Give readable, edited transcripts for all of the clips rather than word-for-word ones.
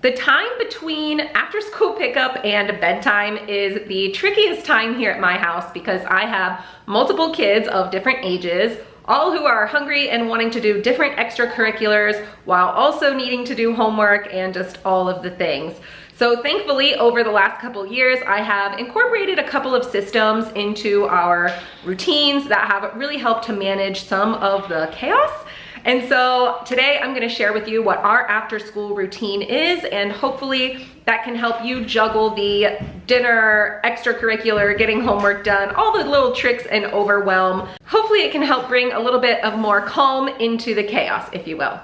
The time between after school pickup and bedtime is the trickiest time here at my house because I have multiple kids of different ages, all who are hungry and wanting to do different extracurriculars while also needing to do homework and just all of the things. So thankfully, over the last couple years, I have incorporated a couple of systems into our routines that have really helped to manage some of the chaos. And so today I'm gonna share with you what our after school routine is, and hopefully that can help you juggle the dinner, extracurricular, getting homework done, all the little tricks and overwhelm. Hopefully it can help bring a little bit of more calm into the chaos, if you will.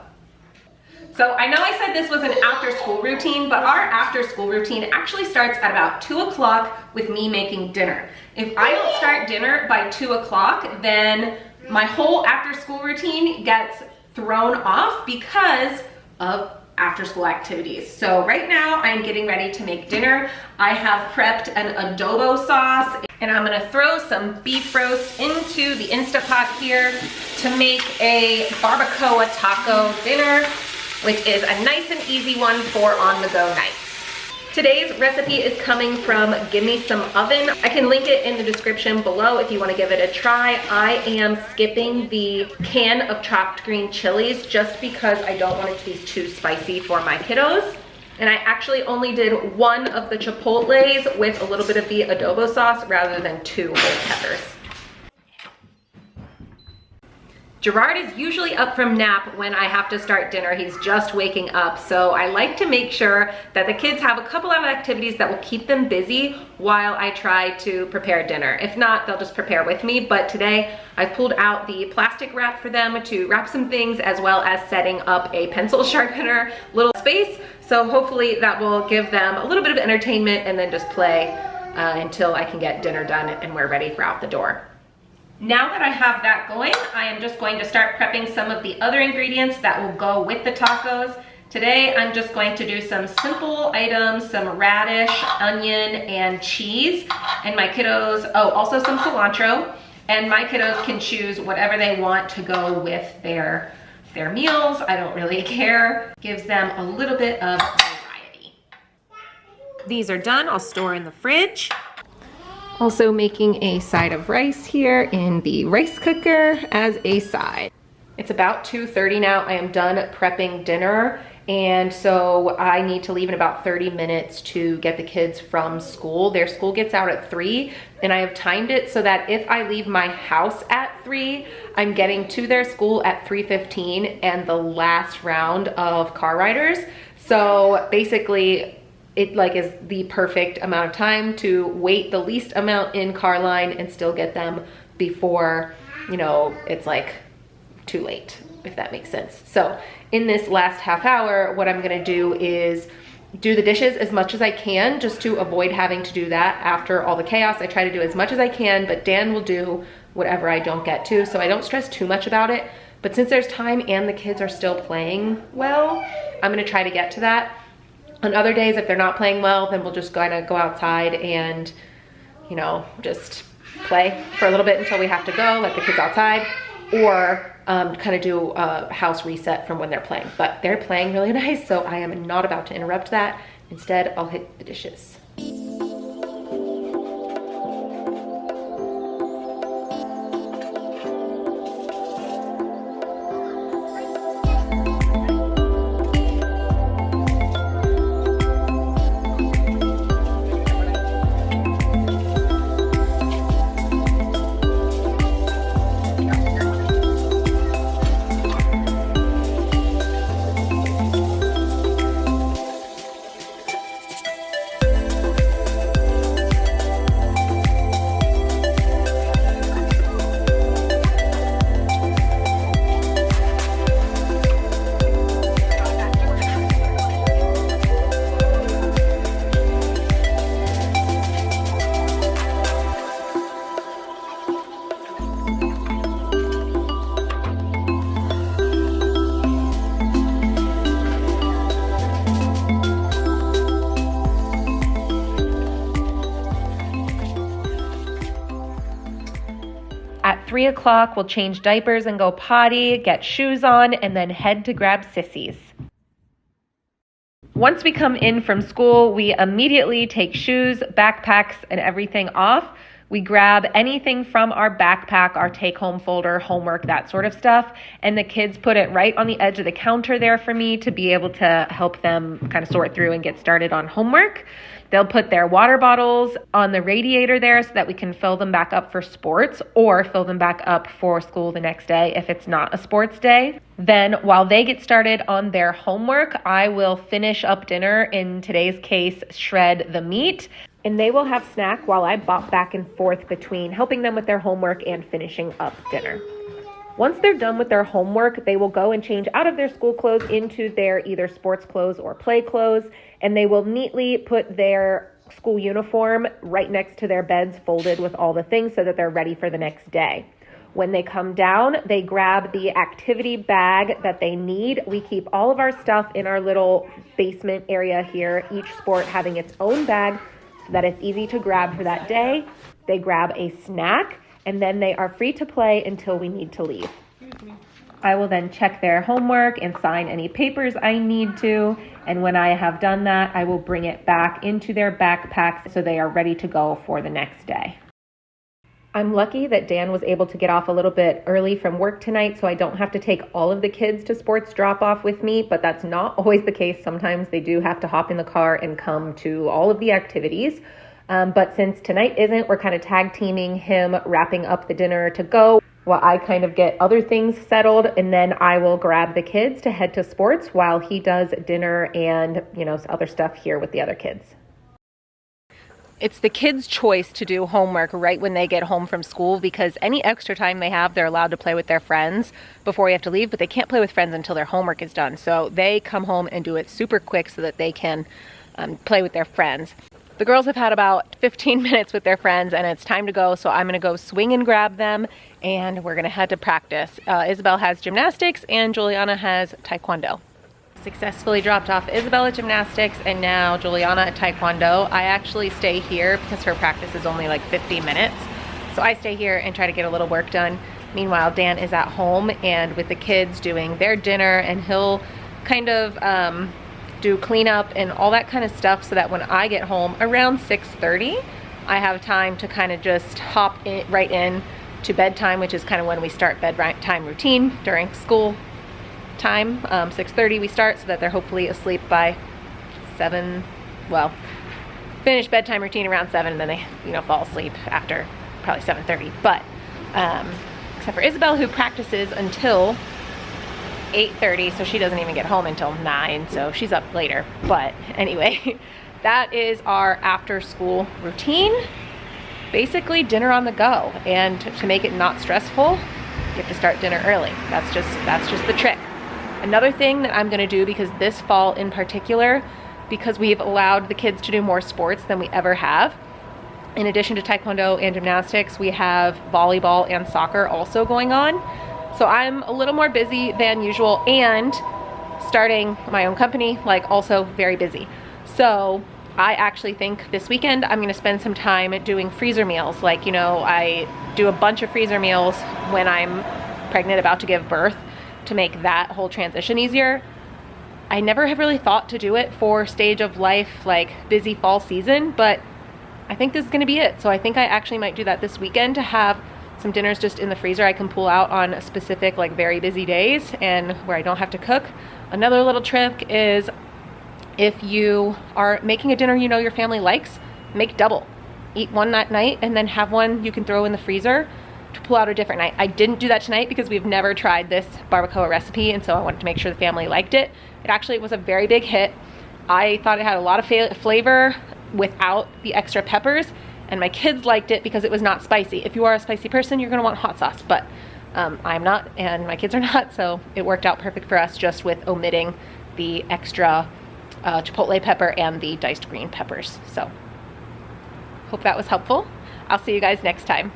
So I know I said this was an after school routine, but our after school routine actually starts at about 2 o'clock with me making dinner. If I don't start dinner by 2 o'clock, then my whole after school routine gets thrown off because of after school activities. So right now I'm getting ready to make dinner. I have prepped an adobo sauce and I'm gonna throw some beef roast into the Instapot here to make a barbacoa taco dinner, which is a nice and easy one for on-the-go nights. Today's recipe is coming from Give Me Some Oven. I can link it in the description below if you want to give it a try. I am skipping the can of chopped green chilies just because I don't want it to be too spicy for my kiddos. And I actually only did one of the chipotles with a little bit of the adobo sauce rather than 2 whole peppers. Gerard is usually up from nap when I have to start dinner. He's just waking up. So I like to make sure that the kids have a couple of activities that will keep them busy while I try to prepare dinner. If not, they'll just prepare with me. But today I've pulled out the plastic wrap for them to wrap some things, as well as setting up a pencil sharpener little space. So hopefully that will give them a little bit of entertainment and then just play until I can get dinner done and we're ready for out the door. Now that I have that going, I am just going to start prepping some of the other ingredients that will go with the tacos. Today, I'm just going to do some simple items, some radish, onion, and cheese. And my kiddos, oh, also some cilantro. And my kiddos can choose whatever they want to go with their meals. I don't really care. Gives them a little bit of variety. These are done. I'll store in the fridge. Also making a side of rice here in the rice cooker as a side. It's about 2:30 now. I am done prepping dinner, and so I need to leave in about 30 minutes to get the kids from school. Their school gets out at 3, and I have timed it so that if I leave my house at 3, I'm getting to their school at 3:15 and the last round of car riders. So basically, it is the perfect amount of time to wait the least amount in car line and still get them before, it's like too late, if that makes sense. So in this last half hour, what I'm gonna do is do the dishes as much as I can just to avoid having to do that after all the chaos. I try to do as much as I can, but Dan will do whatever I don't get to, so I don't stress too much about it. But since there's time and the kids are still playing well, I'm gonna try to get to that. On other days, if they're not playing well, then we'll just kind of go outside and, just play for a little bit until we have to go, let the kids outside, or kind of do a house reset from when they're playing. But they're playing really nice, so I am not about to interrupt that. Instead, I'll hit the dishes. At 3 o'clock, we'll change diapers and go potty, get shoes on, and then head to grab sissies. Once we come in from school, we immediately take shoes, backpacks, and everything off. We grab anything from our backpack, our take-home folder, homework, that sort of stuff, and the kids put it right on the edge of the counter there for me to be able to help them kind of sort through and get started on homework. They'll put their water bottles on the radiator there so that we can fill them back up for sports or fill them back up for school the next day if it's not a sports day. Then while they get started on their homework, I will finish up dinner, in today's case, shred the meat, and they will have snack while I bop back and forth between helping them with their homework and finishing up dinner. Once they're done with their homework, they will go and change out of their school clothes into their either sports clothes or play clothes, and they will neatly put their school uniform right next to their beds, folded with all the things so that they're ready for the next day. When they come down, they grab the activity bag that they need. We keep all of our stuff in our little basement area here, each sport having its own bag so that it's easy to grab for that day. They grab a snack, and then they are free to play until we need to leave. I will then check their homework and sign any papers I need to, and when I have done that, I will bring it back into their backpacks so they are ready to go for the next day. I'm lucky that Dan was able to get off a little bit early from work tonight, so I don't have to take all of the kids to sports drop-off with me, but that's not always the case. Sometimes they do have to hop in the car and come to all of the activities. But since tonight isn't, we're kind of tag teaming him wrapping up the dinner to go while I kind of get other things settled, and then I will grab the kids to head to sports while he does dinner and, other stuff here with the other kids. It's the kids' choice to do homework right when they get home from school, because any extra time they have, they're allowed to play with their friends before we have to leave, but they can't play with friends until their homework is done. So they come home and do it super quick so that they can play with their friends. The girls have had about 15 minutes with their friends and it's time to go, so I'm gonna go swing and grab them and we're gonna head to practice. Isabel has gymnastics and Juliana has taekwondo. Successfully dropped off Isabel at gymnastics and now Juliana at taekwondo. I actually stay here because her practice is only like 15 minutes. So I stay here and try to get a little work done. Meanwhile, Dan is at home and with the kids doing their dinner, and he'll kind of do cleanup and all that kind of stuff so that when I get home around 6:30, I have time to kind of just hop right in to bedtime, which is kind of when we start bedtime routine during school time. 6:30 we start so that they're hopefully asleep by 7. Well, finish bedtime routine around 7 and then they fall asleep after probably 7:30. But except for Isabel, who practices until 8:30, so she doesn't even get home until 9, so she's up later. But anyway, that is our after school routine. Basically dinner on the go, and to make it not stressful, you have to start dinner early. That's just the trick. Another thing that I'm gonna do, because this fall in particular, because we've allowed the kids to do more sports than we ever have, in addition to taekwondo and gymnastics, we have volleyball and soccer also going on. So I'm a little more busy than usual, and starting my own company, also very busy. So I actually think this weekend I'm gonna spend some time doing freezer meals. I do a bunch of freezer meals when I'm pregnant, about to give birth, to make that whole transition easier. I never have really thought to do it for stage of life, busy fall season, but I think this is gonna be it. So I think I actually might do that this weekend, to have some dinners just in the freezer I can pull out on specific very busy days and where I don't have to cook. Another little trick is, if you are making a dinner your family likes, make double. Eat one that night and then have one you can throw in the freezer to pull out a different night. I didn't do that tonight because we've never tried this barbacoa recipe, and so I wanted to make sure the family liked it. It actually was a very big hit. I thought it had a lot of flavor without the extra peppers, and my kids liked it because it was not spicy. If you are a spicy person, you're gonna want hot sauce, but I'm not and my kids are not, so it worked out perfect for us just with omitting the extra chipotle pepper and the diced green peppers. So hope that was helpful. I'll see you guys next time.